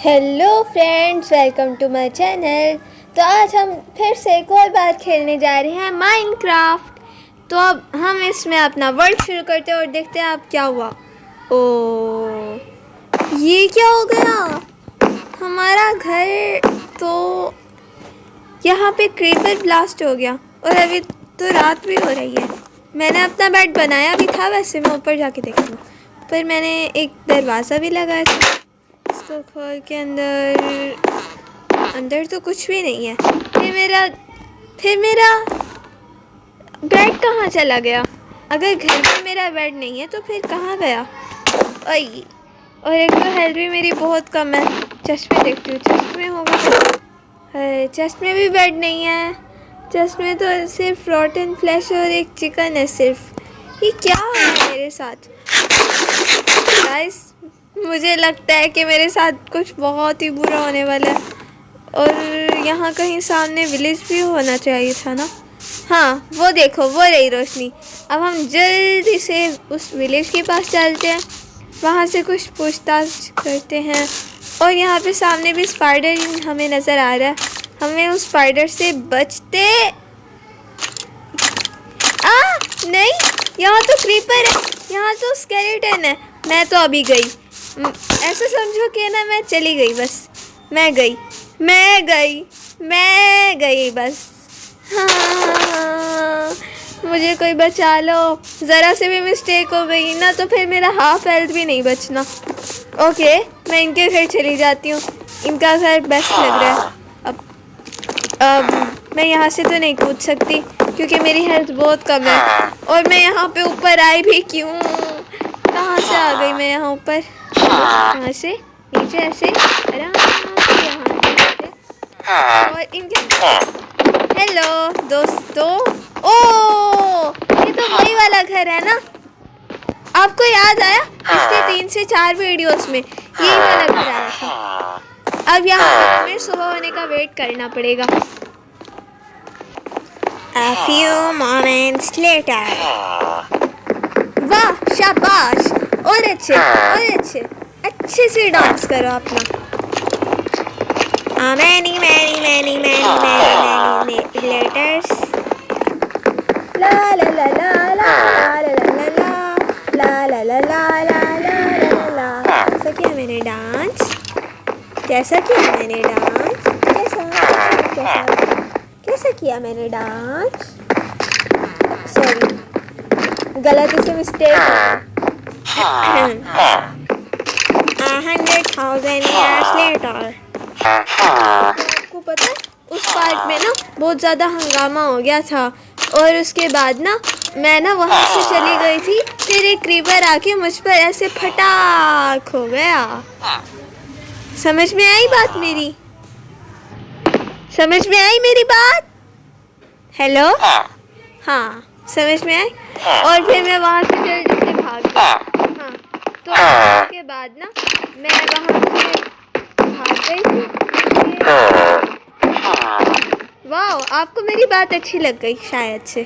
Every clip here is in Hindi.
Hello friends, welcome to my channel. तो आज हम फिर से एक और बार खेलने जा रहे हैं माइनक्राफ्ट। तो अब हम इसमें अपना वर्ल्ड शुरू करते हैं और देखते हैं अब क्या हुआ। ओ, ये क्या हो गया? हमारा घर तो यहाँ पे क्रीपर ब्लास्ट हो गया और अभी तो रात भी हो रही है। मैंने अपना बेड बनाया भी था, वैसे मैं ऊपर जाके देखती हूँ, पर मैंने एक दरवाज़ा भी लगाया था। इसको खोल के अंदर तो कुछ भी नहीं है। फिर मेरा बेड कहाँ चला गया? अगर घर में मेरा बेड नहीं है तो फिर कहाँ गया? ओए, और एक तो हेल्थ भी मेरी बहुत कम है। चेस्ट में देखती हूँ, चेस्ट में होगा। चेस्ट में भी बेड नहीं है। चेस्ट में तो सिर्फ रॉटन फ्लैश और एक चिकन है सिर्फ। ये क्या हो रहा है मेरे साथ? गाइस, मुझे लगता है कि मेरे साथ कुछ बहुत ही बुरा होने वाला है। और यहाँ कहीं सामने विलेज भी होना चाहिए था ना। हाँ, वो देखो, वो रही रोशनी। अब हम जल्दी से उस विलेज के पास चलते हैं, वहाँ से कुछ पूछताछ करते हैं। और यहाँ पे सामने भी स्पाइडर हमें नज़र आ रहा है। हमें उस स्पाइडर से बचते। नहीं, यहाँ तो क्रीपर है, यहाँ तो स्केलेटन है। मैं तो अभी गई। ऐसा समझो कि ना मैं चली गई, बस मैं गई बस। हाँ, मुझे कोई बचा लो। ज़रा से भी मिस्टेक हो गई ना तो फिर मेरा हाफ हेल्थ भी नहीं बचना। ओके, मैं इनके घर चली जाती हूँ। इनका घर बेस्ट लग रहा है। अब मैं यहाँ से तो नहीं कूद सकती क्योंकि मेरी हेल्थ बहुत कम है। और मैं यहाँ पे ऊपर आई भी क्यों? कहाँ से आ गई मैं यहाँ ऊपर? यहाँ से नीचे ऐसे आराम से यहाँ से। और इनके हेलो दोस्तों। ओ, ये तो वही वाला घर है ना? आपको याद आया? पिछले 3 से 4 वीडियोस में यही वाला घर आया था। अब यहाँ पे हमें सुबह होने का वेट करना पड़ेगा। A few moments later. वाह, शाबाश। और अच्छे से डांस करो अपना। many letters. La la la la la la la la la la la la la la la। कैसा किया मैंने डांस? कैसा किया मैंने डांस? सॉरी, गलती से मिस्टेक हो गई। 100,000 years later। आपको पता है उस पार्क में ना बहुत ज़्यादा हंगामा हो गया था और उसके बाद ना मैं ना वहाँ से चली गई थी। फिर एक क्रीपर आके मुझ पर ऐसे फटाक हो गया। समझ में आई बात मेरी? समझ में आई मेरी बात? हेलो? हाँ, समझ में आई। और फिर मैं वहाँ से जल्दी से भाग गई। हाँ, तो उसके बाद ना मैं वहाँ से भाग गई थी। वाह, आपको मेरी बात अच्छी लग गई शायद से।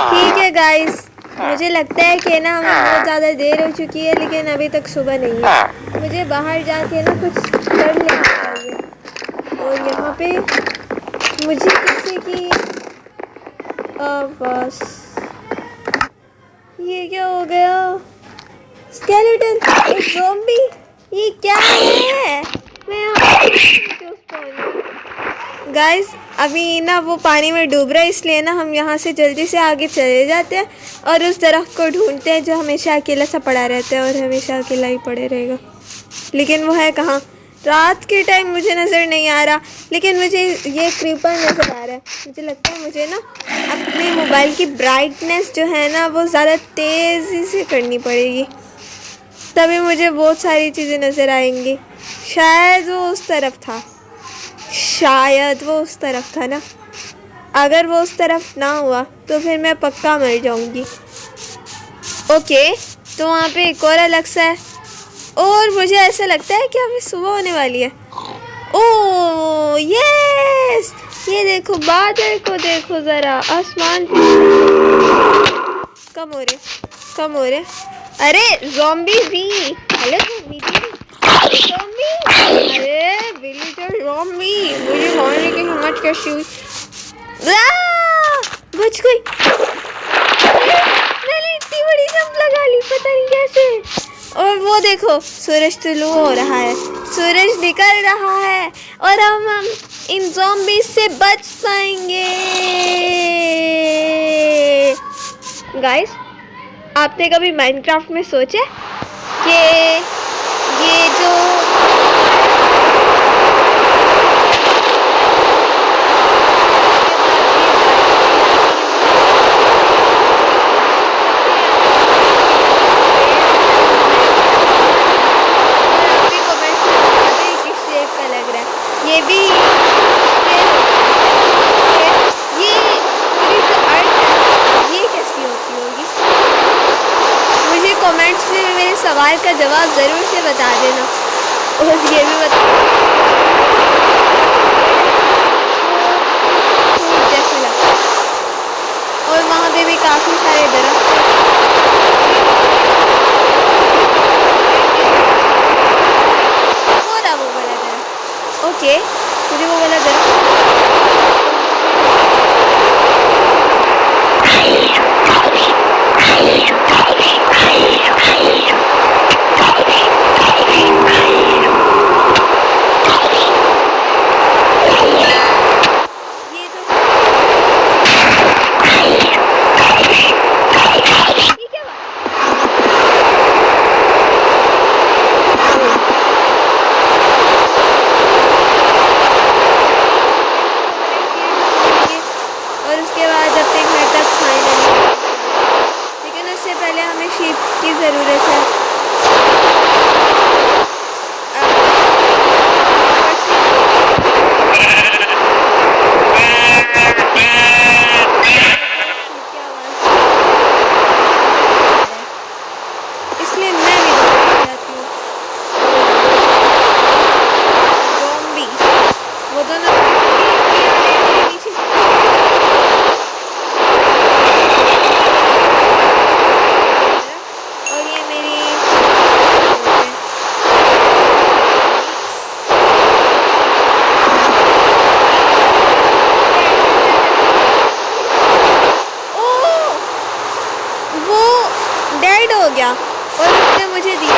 ठीक है गाइस, मुझे लगता है कि ना हमें बहुत ज़्यादा देर हो चुकी है, लेकिन अभी तक सुबह नहीं है। मुझे बाहर जाके ना कुछ कर लेना चाहिए। और यहाँ पे मुझे किसी की बस। ये क्या हो गया? स्केलेटन, एक ज़ॉम्बी। ये क्या है? मैं गाइस, अभी ना वो पानी में डूब रहा है, इसलिए ना हम यहाँ से जल्दी से आगे चले जाते हैं और उस दरख्त को ढूंढते हैं जो हमेशा अकेला सा पड़ा रहता है और हमेशा अकेला ही पड़े रहेगा। लेकिन वो है कहाँ? रात के टाइम मुझे नज़र नहीं आ रहा, लेकिन मुझे ये क्रीपर नज़र आ रहा है। मुझे लगता है मुझे ना अपने मोबाइल की ब्राइटनेस जो है ना वो ज़्यादा तेज़ी से करनी पड़ेगी, तभी मुझे बहुत सारी चीज़ें नज़र आएंगी। शायद वो उस तरफ था ना। अगर वो उस तरफ ना हुआ तो फिर मैं पक्का मर जाऊंगी। ओके, तो वहाँ पे एक और अलग सा है और मुझे ऐसा लगता है कि अभी सुबह होने वाली है। ओह यस, ये देखो बादल को, देखो ज़रा आसमान कम हो रहे। अरे ज़ॉम्बी भी, हेलो ज़ॉम्बी, अरे विलेजर ज़ॉम्बी, मुझे मारने की हिम्मत कैसी हुई? बच गई। मैंने इतनी बड़ी जंप लगा ली, पता नहीं कैसे। और वो देखो सूरज तुलू हो रहा है, सूरज निकल रहा है और हम इन ज़ॉम्बी से बच पाएंगे। गाइस, आपने कभी माइनक्राफ्ट में सोचा कि ये जो ये भी ये पूरी जो अर्थ है ये कैसी होती होगी? मुझे कमेंट्स में मेरे सवाल का जवाब ज़रूर से बता देना। और ये भी बता जैसे लगता है। और वहाँ पे भी काफ़ी सारे दरख्त हो रहा वो वाला दरख्त। ओके, मुझे वो वाला गया और उसने मुझे दिया।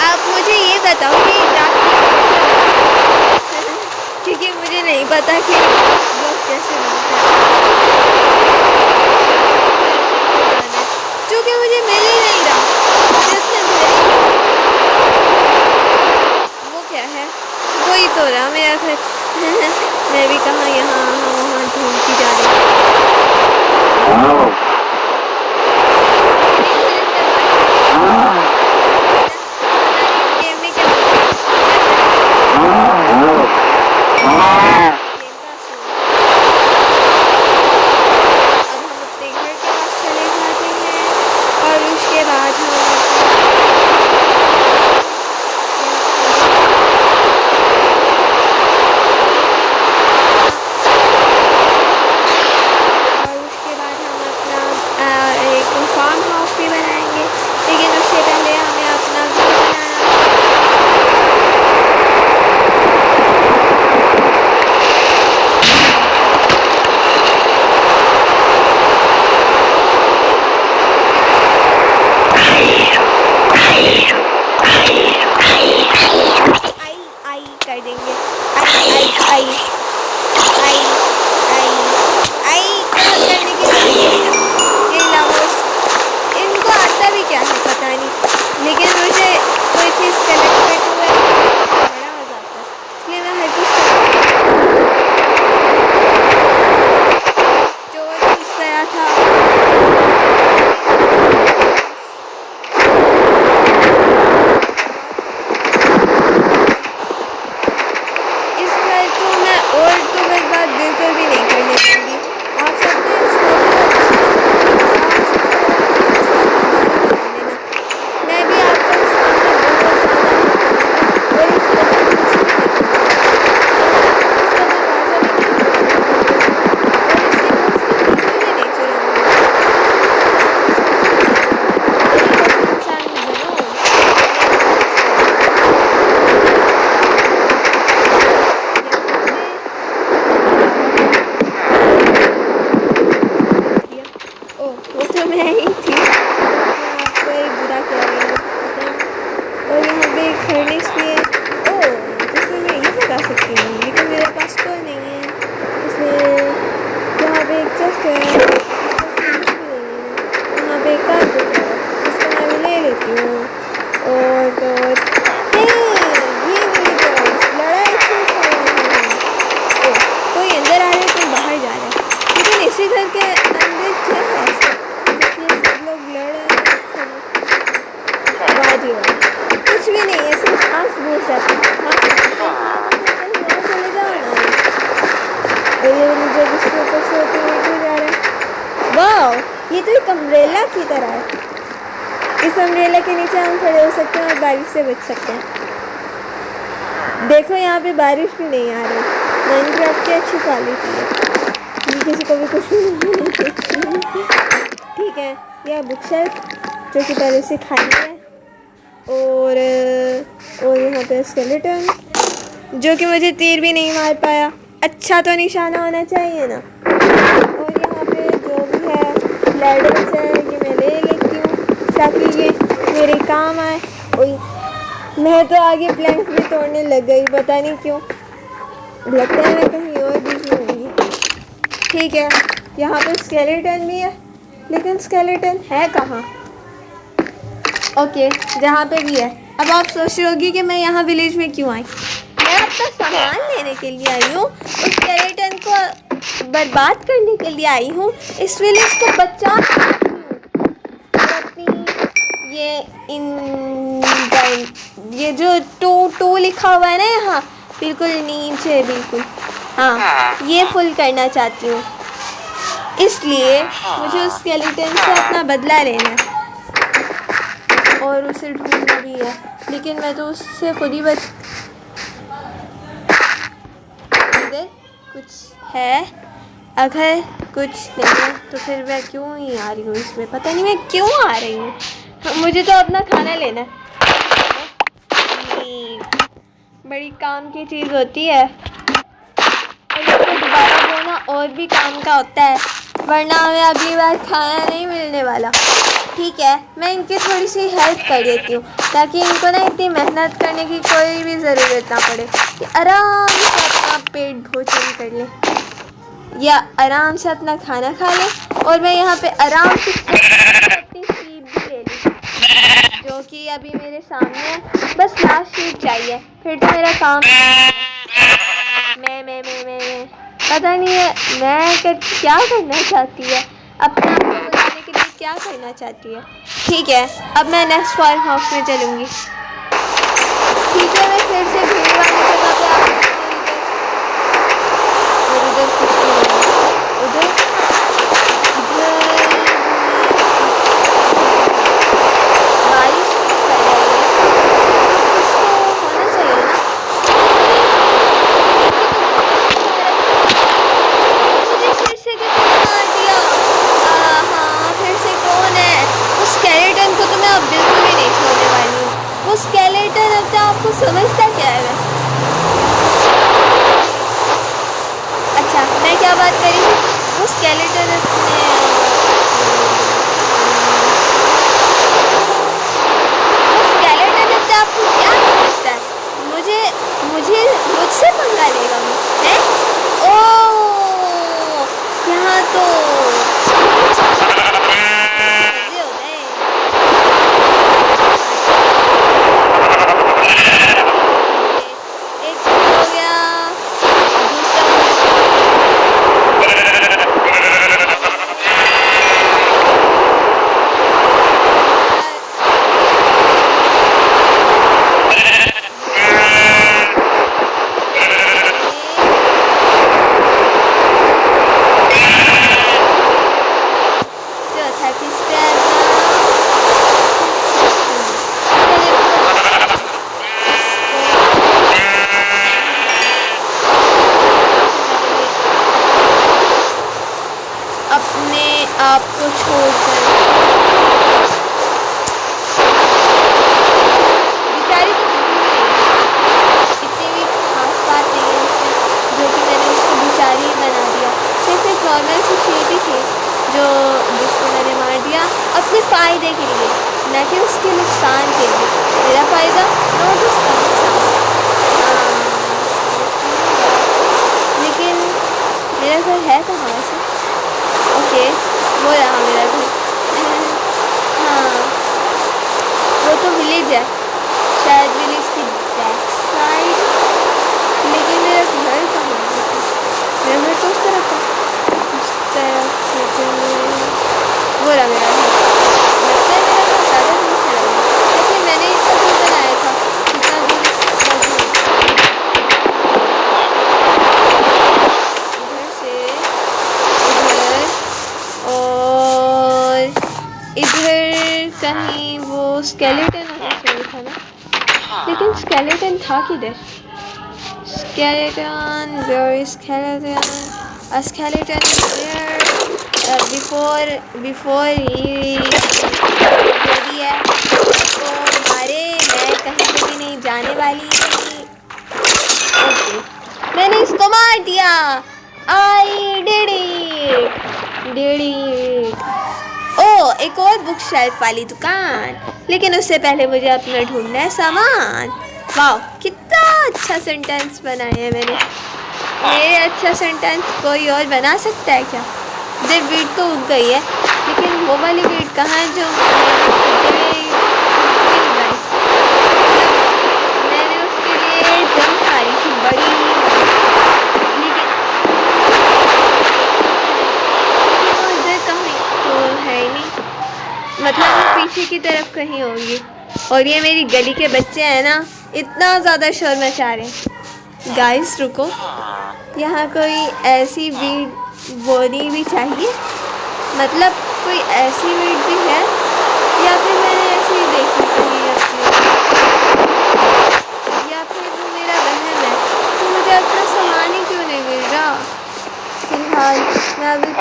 आप मुझे ये बताओ कि क्योंकि मुझे नहीं पता कि लोग कैसे बनते हैं, क्योंकि मुझे मिल ही नहीं रहा। वो क्या है, वही तो रहा मेरा घर। मैं भी कहाँ यहाँ वहाँ ढूंढती जा रही हूँ। लेकिन मैं ही थी, आपको एक बुरा कह रही हूँ, पता नहीं। और यहाँ पे एक फर्नेस भी है, ओह जिसमें मैं ये लगा सकती हूँ, लेकिन मेरे पास तो नहीं है, इसलिए यहाँ पे एक चेस्ट है, इस चेस्ट में कुछ भी नहीं है। यहाँ पे एक कार्पेट है, इसको मैं भी ले लेती हूँ। और तो और ये विलेजर्स लड़ाई क्यों कर रहे हैं? ओह कोई अंदर आ रहा है, कोई बाहर जा रहा है, लेकिन इसी घर के अंदर क्या है ऐसा जिसमें सब लोग लड़ रहे हैं? वाह जी वाह, कुछ भी नहीं है, सिर्फ घास भूस है। चले जाओ ना। और ये विलेजर जिसके ऊपर से होते हुए क्यों जा रहा है? वाह ये तो एक अम्ब्रेला की तरह है, इस अम्ब्रेला के नीचे हम खड़े हो सकते हैं और बारिश से बच सकते हैं। देखो यहाँ पे बारिश भी नहीं आ रही, माइनक्राफ्ट की अच्छी क्वालिटी है, ये किसी को भी कुछ भी नहीं। ठीक है, यह बुक शेल्फ जो कि पहले से खाली है, और यहाँ पे स्केलेटन जो कि मुझे तीर भी नहीं मार पाया, अच्छा तो निशाना होना चाहिए ना। और यहाँ पे जो भी है लैडर्स है, ये मैं ले लेती हूँ ताकि ये मेरे काम आए। ओए मैं तो आगे प्लैंक भी तोड़ने लग गई, पता नहीं क्यों, लगता है मैं कहीं और बिजी होंगी। ठीक है, यहाँ पे स्केलेटन भी है, लेकिन स्केलेटन है कहाँ? ओके जहाँ पे भी है। अब आप सोच रहे होगी कि मैं यहाँ विलेज में क्यों आई? मैं अपना सामान लेने के लिए आई हूँ, उस स्केलेटन को बर्बाद करने के लिए आई हूँ, इस विलेज को बचा अपनी ये जो टू लिखा हुआ है ना यहाँ बिल्कुल नीचे, बिल्कुल हाँ, ये फुल करना चाहती हूँ, इसलिए मुझे उस स्केलेटन से अपना बदला लेना है और उसे ढूंढना भी है, लेकिन मैं तो उससे खुद ही बच। इधर कुछ है? अगर कुछ नहीं है तो फिर मैं क्यों ही आ रही हूँ इसमें, पता नहीं मैं क्यों आ रही हूँ। मुझे तो अपना खाना लेना है, बड़ी काम की चीज़ होती है, और इसको दोबारा बोना और भी काम का होता है, वरना हमें अगली बार खाना नहीं मिलने वाला। ठीक है, मैं इनकी थोड़ी सी हेल्प कर देती हूँ ताकि इनको ना इतनी मेहनत करने की कोई भी ज़रूरत ना पड़े, कि आराम से अपना पेट भोजन कर लें या आराम से अपना खाना खा लें। और मैं यहाँ पे आराम से अपनी शीप भी ले ली जो कि अभी मेरे सामने है, बस लास्ट शीप चाहिए, फिर तो मेरा काम। मैं पता नहीं है क्या करना चाहती है, अपने आप को बताने के लिए क्या करना चाहती है। ठीक है, अब मैं नेक्स्ट फार्म हाउस में चलूँगी। ठीक है, मैं फिर से भीड़ वाली जगह पे आ गई और उधर कुछ भी नहीं, उधर बारिश कर रही है, कुछ तो होना चाहिए ना। मुझे फिर से किसी ने मार दिया। हाँ फिर से कौन है? उस स्केलेटन को तो मैं अब बिल्कुल भी नहीं छोड़ने वाली हूँ। वो स्केलेटन अब तो आपको समझता क्या है वैसे? अच्छा मैं क्या बात करी? वो स्केलेटन आपको क्या समझता है? मुझसे पंगा लेगा वो, हैं? ओह यहाँ तो मजे हो गए। एक हो गया, अपने आप को छोड़कर बेचारी तो इतनी भी खास बात नहीं है उसमें, जो कि मैंने उसको बेचारी ही बना दिया। सिर्फ एक नॉर्मल सी शीप ही थी जिसको मैंने मार दिया अपने फ़ायदे के लिए, न कि उसके नुकसान के लिए। मेरा फ़ायदा नोट उसका नुकसान। लेकिन मेरा घर है कहाँ वैसे? ओके, वो रहा मेरा घर। हाँ, वो तो विलेज है, शायद विलेज की बैक साइड। लेकिन मेरा घर कहाँ है वैसे? मेरा घर तो उस तरफ है, उस तरफ वो रहा मेरा घर। लगता है मेरा घर ज़्यादा दूर चला गया, लेकिन मैंने इतना दूर बनाया था, इतना दूर इधर से इधर और इधर कहीं वो स्केलेटन होना चाहिए था ना, लेकिन स्केलेटन था किधर? Skeleton, where is skeleton? A skeleton is there before he ready है। तो हमारे मैं कहीं पे भी नहीं जाने वाली। ओके, मैंने इसको मार दिया। I did it। ओ, एक और बुक शेल्फ वाली दुकान, लेकिन उससे पहले मुझे अपना ढूंढना है सामान। वाह, कितना अच्छा सेंटेंस बनाया है मैंने। मेरे अच्छा सेंटेंस कोई और बना सकता है क्या? देख, वीट तो उग गई है, लेकिन वो वाली वीट कहाँ है जो मैंने उसके लिए जंप मारी थी बड़ी, लेकिन उधर कहीं तो है ही नहीं, मतलब वो पीछे की तरफ कहीं होगी। और ये मेरी गली के बच्चे हैं ना, इतना ज़्यादा शोर मचा रहे हैं। गाइस रुको, यहाँ कोई ऐसी वीड बोनी भी चाहिए, मतलब कोई ऐसी वीड भी है, या फिर मैंने ऐसे ही देखी कहीं अपने, या फिर वो मेरा वहम है। तो मुझे अपना सामान ही क्यों नहीं मिल रहा? फिलहाल मैं अभी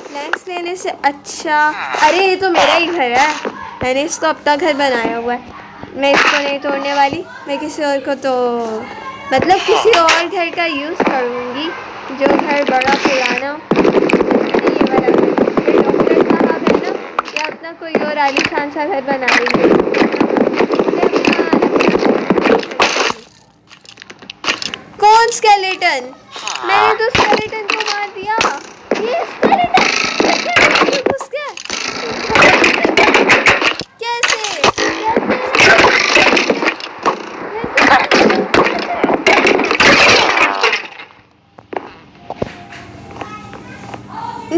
प्लैंक्स लेने से अच्छा, अरे ये तो मेरा ही घर है, मैंने इसको अपना घर बनाया हुआ है। मैं इसको नहीं तोड़ने वाली, मैं किसी और को तो मतलब किसी और घर का यूज़ करूँगी, जो घर बड़ा पुराना। ये वाला घर डॉक्टर साहब है ना, या अपना कोई और आलीशान सा घर बना लेंगे। कौन स्केलेटन? मैंने तो स्केलेटन को मार दिया। ये स्केलेटन घुस गया कैसे?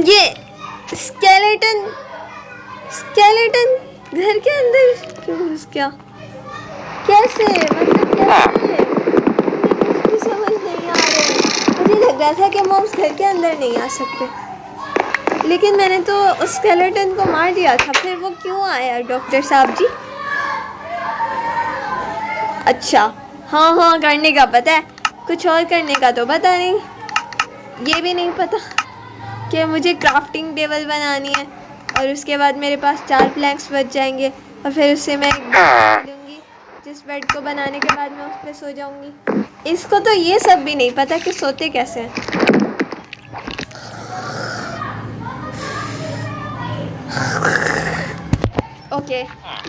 ये स्केलेटन घर के अंदर क्यों घुस गया? कैसे, मतलब कैसे? मुझे कुछ भी समझ नहीं आ रहा है। मुझे लग रहा था कि मॉम्स घर के अंदर नहीं आ सकते, लेकिन मैंने तो उस स्केलेटन को मार दिया था, फिर वो क्यों आया डॉक्टर साहब जी? अच्छा, हाँ, करने का पता है, कुछ और करने का तो पता नहीं। ये भी नहीं पता कि मुझे क्राफ्टिंग टेबल बनानी है, और उसके बाद मेरे पास 4 प्लैंक्स बच जाएंगे, और फिर उससे मैं एक बेड लूँगी, जिस बेड को बनाने के बाद मैं उस पर सो जाऊँगी। इसको तो ये सब भी नहीं पता कि सोते कैसे हैं। ओके,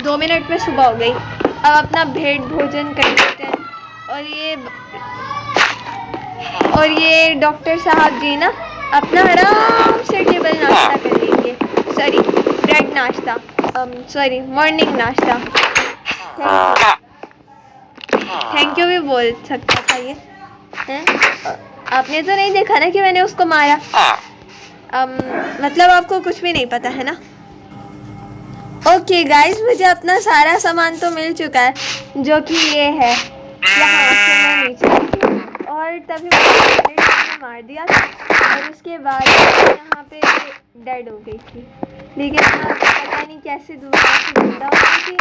2 मिनट में सुबह हो गई। अब अपना भेंट भोजन कर लेते हैं। और ये डॉक्टर साहब जी ना अपना आराम से टेबल नाश्ता कर लेंगे, सॉरी ब्रेड नाश्ता, सॉरी मॉर्निंग नाश्ता। थैंक यू भी बोल सकता था ये हैं? आपने तो नहीं देखा ना कि मैंने उसको मारा। मतलब आपको कुछ भी नहीं पता है ना। ओके गाइस, मुझे अपना सारा सामान तो मिल चुका है, जो कि ये है। यहाँ से मैं नीचे थी और तभी मैंने मार दिया था, और उसके बाद यहाँ पे डेड हो गई थी, लेकिन पता नहीं कैसे दूसरा जिंदा हो गई थी।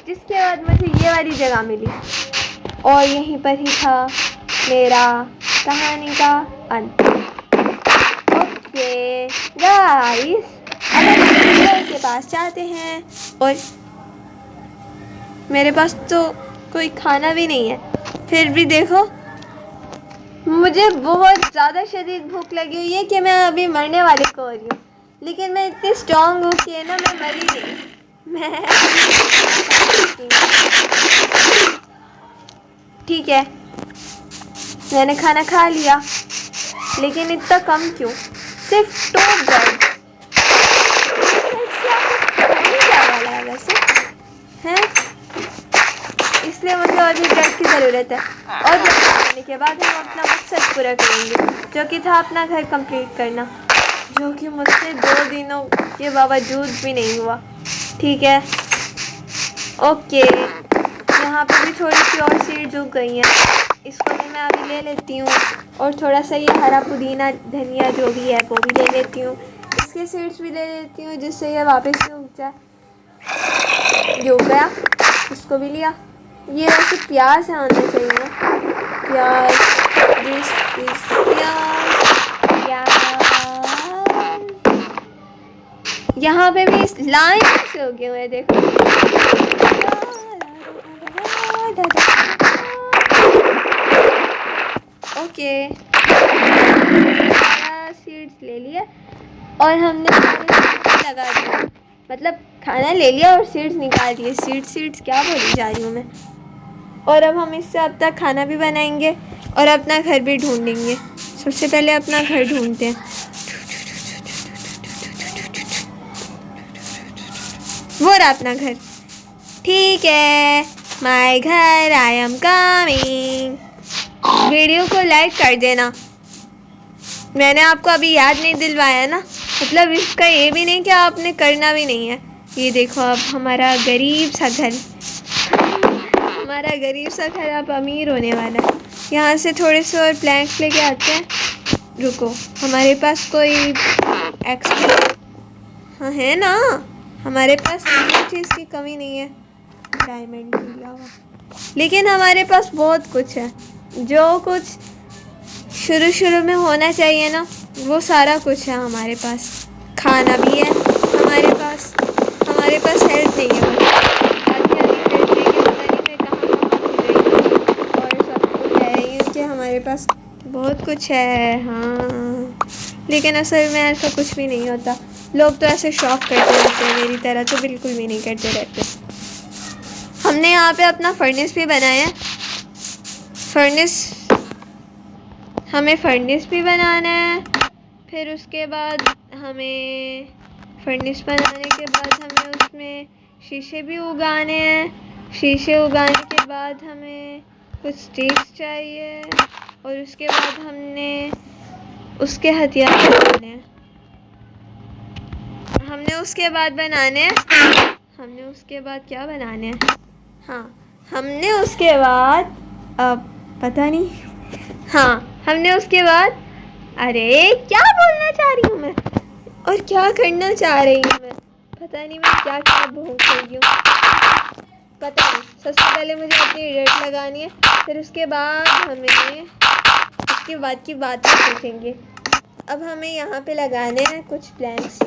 जिसके बाद मुझे ये वाली जगह मिली, और यहीं पर ही था मेरा कहानी का अंत। ओके गाइस, अब हम के पास जाते हैं, और मेरे पास तो कोई खाना भी नहीं है, फिर भी देखो मुझे बहुत ज़्यादा शदीद भूख लगी हुई है कि मैं अभी मरने वाली को हो रही हूँ, लेकिन मैं इतनी स्ट्रॉन्ग हूँ कि ना मैं मरी नहीं। मैं ठीक है, मैंने खाना खा लिया, लेकिन इतना कम क्यों? सिर्फ 2 ब्रेड। क्या वाला है वैसे हैं? इसलिए मुझे और भी ब्रेड की ज़रूरत है। और ब्रेड खाने के बाद हम अपना मकसद पूरा करेंगे, जो कि था अपना घर कंप्लीट करना, जो कि मुझसे 2 दिनों के बावजूद भी नहीं हुआ। ठीक है, ओके। यहाँ पे भी थोड़ी सी और सीड्स उग गई हैं, इसको भी मैं अभी ले लेती हूँ। और थोड़ा सा ये हरा पुदीना धनिया जो भी है वो भी ले लेती हूँ। इसके सीड्स भी ले लेती हूँ जिससे ये वापस से उग जाए। ये उग गया, इसको भी लिया। ये वैसे प्याज है होना चाहिए ना, प्याज, दिस इज प्याज। यहाँ पे भी लाइन से उगे हुए हैं, देखो। ओके, सीड्स ले लिए और हमने लगा दिया, मतलब खाना ले लिया और सीड्स निकाल दिए। सीड्स क्या बोली जा रही हूँ मैं। और अब हम इससे अब तक खाना भी बनाएंगे और अपना घर भी ढूंढेंगे। सबसे पहले अपना घर ढूंढते हैं। वो रहा अपना घर। ठीक है, माय घर, आई एम कमिंग। वीडियो को लाइक कर देना। मैंने आपको अभी याद नहीं दिलवाया ना, मतलब इसका ये भी नहीं कि आपने करना भी नहीं है। ये देखो, अब हमारा गरीब सा घर, हमारा गरीब सा घर अब अमीर होने वाला है। यहाँ से थोड़े से और प्लैंक्स लेके आते हैं। रुको, हमारे पास कोई एक्स्ट्रा हाँ है ना, हमारे पास किसी चीज़ की कमी नहीं है डायमंड के अलावा, लेकिन हमारे पास बहुत कुछ है। जो कुछ शुरू में होना चाहिए ना, वो सारा कुछ है हमारे पास। खाना भी है हमारे पास हेल्थ नहीं है, आधी हेल्थ लेके पता नहीं मैं कहाँ और सबको कह रही हूँ कि हमारे पास बहुत कुछ है। हाँ, लेकिन असल में ऐसा कुछ भी नहीं होता। लोग तो ऐसे शौक करते रहते हैं, मेरी तरह तो बिल्कुल भी नहीं करते रहते। हमने यहाँ पे अपना फर्नेस भी बनाया है। हमें फर्नेस भी बनाना है। फिर उसके बाद हमें फर्नेस बनाने के बाद हमें उसमें शीशे भी उगाने हैं। शीशे उगाने के बाद हमें कुछ स्टिक्स चाहिए और उसके बाद हमने उसके हथियार बनाने हैं। हमने उसके बाद क्या बनाने हैं? हाँ, हमने उसके बाद पता नहीं। हाँ, हमने उसके बाद अरे क्या बोलना चाह रही हूँ मैं और क्या करना चाह रही हूँ मैं, पता नहीं मैं क्या भूल रही हूँ, पता नहीं। सबसे पहले मुझे अपनी रेट लगानी है, फिर उसके बाद हमें उसके बाद की बातें सीखेंगे। अब हमें यहाँ पे लगाने हैं कुछ प्लैंक्स।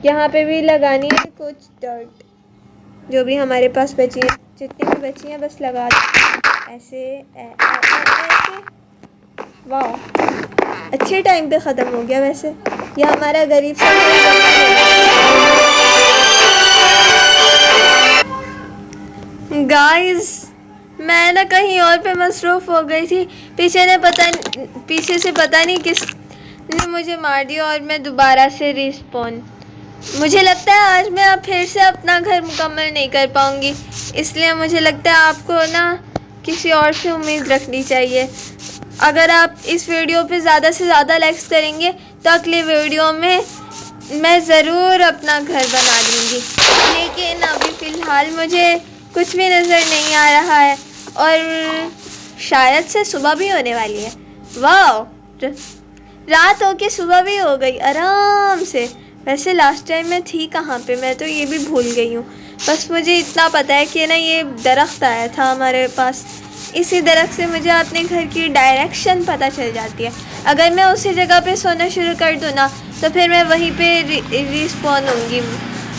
यहाँ पे भी लगानी है कुछ डर्ट, जो भी हमारे पास बची है, जितनी भी बची हैं बस लगा ऐसे ऐसे। वाह, अच्छे टाइम पे ख़त्म हो गया। वैसे यह हमारा गरीब सा गाइस, मैं ना कहीं और पे मसरूफ़ हो गई थी। पीछे से पता नहीं किसने मुझे मार दिया और मैं दोबारा से रिस्पॉन। मुझे लगता है आज मैं अब फिर से अपना घर मुकम्मल नहीं कर पाऊँगी, इसलिए मुझे लगता है आपको ना किसी और से उम्मीद रखनी चाहिए। अगर आप इस वीडियो पे ज़्यादा से ज़्यादा लाइक्स करेंगे तो अगली वीडियो में मैं ज़रूर अपना घर बना दूँगी, लेकिन अभी फ़िलहाल मुझे कुछ भी नज़र नहीं आ रहा है और शायद से सुबह भी होने वाली है। वाह, रात हो के सुबह भी हो गई आराम से। वैसे लास्ट टाइम मैं थी कहाँ पे, मैं तो ये भी भूल गई हूँ। बस मुझे इतना पता है कि ना ये दरख्त आया था हमारे पास, इसी दरख्त से मुझे अपने घर की डायरेक्शन पता चल जाती है। अगर मैं उसी जगह पे सोना शुरू कर दूँ ना तो फिर मैं वहीं पे रिस्पॉन होंगी,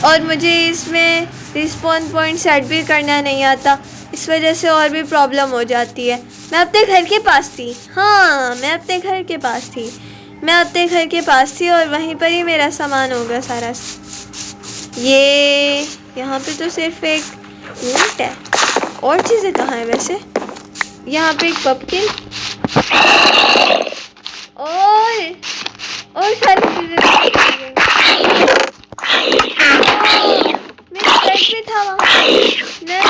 और मुझे इसमें रिस्पॉन पॉइंट सेट भी करना नहीं आता, इस वजह से और भी प्रॉब्लम हो जाती है। मैं अपने घर के पास थी, हाँ मैं अपने घर के पास थी, मैं अपने घर के पास थी और वहीं पर ही मेरा सामान होगा सारा। ये यहाँ पे तो सिर्फ एक ईंट है, और चीज़ें कहाँ है वैसे? यहाँ पे एक पम्पकिन और सारी चीज़ें मेरा बेड भी था वहाँ। नहीं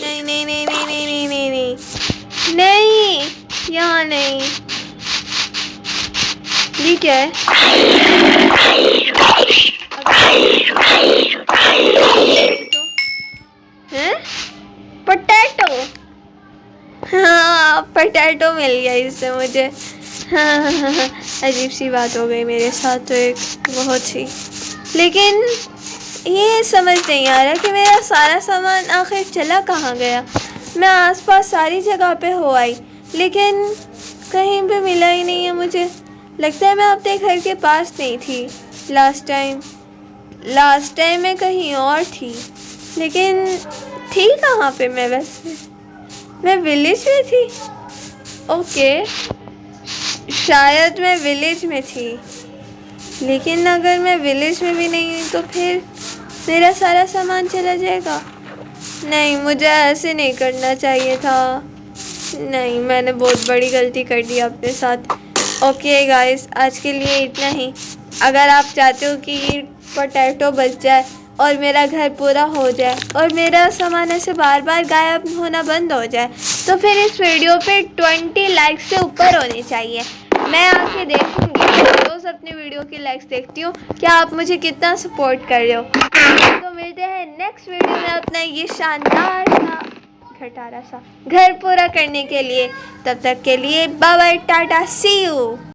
नहीं नहीं नहीं नहीं नहीं नहीं नहीं नहीं, यहाँ नहीं। ये क्या है? हैं? पोटैटो। हाँ पोटैटो मिल गया इससे मुझे। हाँ, अजीब सी बात हो गई मेरे साथ तो एक बहुत ही। लेकिन ये समझ नहीं आ रहा कि मेरा सारा सामान आखिर चला कहाँ गया। मैं आसपास सारी जगह पे हो आई लेकिन कहीं पे मिला ही नहीं है मुझे। लगता है मैं अपने घर के पास नहीं थी लास्ट टाइम मैं कहीं और थी। लेकिन थी कहाँ पे मैं वैसे? मैं विलेज में थी। ओके शायद मैं विलेज में थी, लेकिन अगर मैं विलेज में भी नहीं हूँ तो फिर मेरा सारा सामान चला जाएगा। नहीं मुझे ऐसे नहीं करना चाहिए था। नहीं मैंने बहुत बड़ी गलती कर दी अपने साथ। ओके गाइस आज के लिए इतना ही। अगर आप चाहते हो कि पोटैटो बच जाए और मेरा घर पूरा हो जाए और मेरा सामान ऐसे बार बार गायब होना बंद हो जाए तो फिर इस वीडियो पे 20 लाइक्स से ऊपर होने चाहिए। मैं आके देखूंगी, रोज़ अपनी वीडियो की लाइक्स देखती हूँ क्या आप मुझे कितना सपोर्ट कर रहे हो। तो मिलते हैं नेक्स्ट वीडियो में अपना ये शानदार सा खटारा सा घर पूरा करने के लिए। तब तक के लिए bye bye tata see you.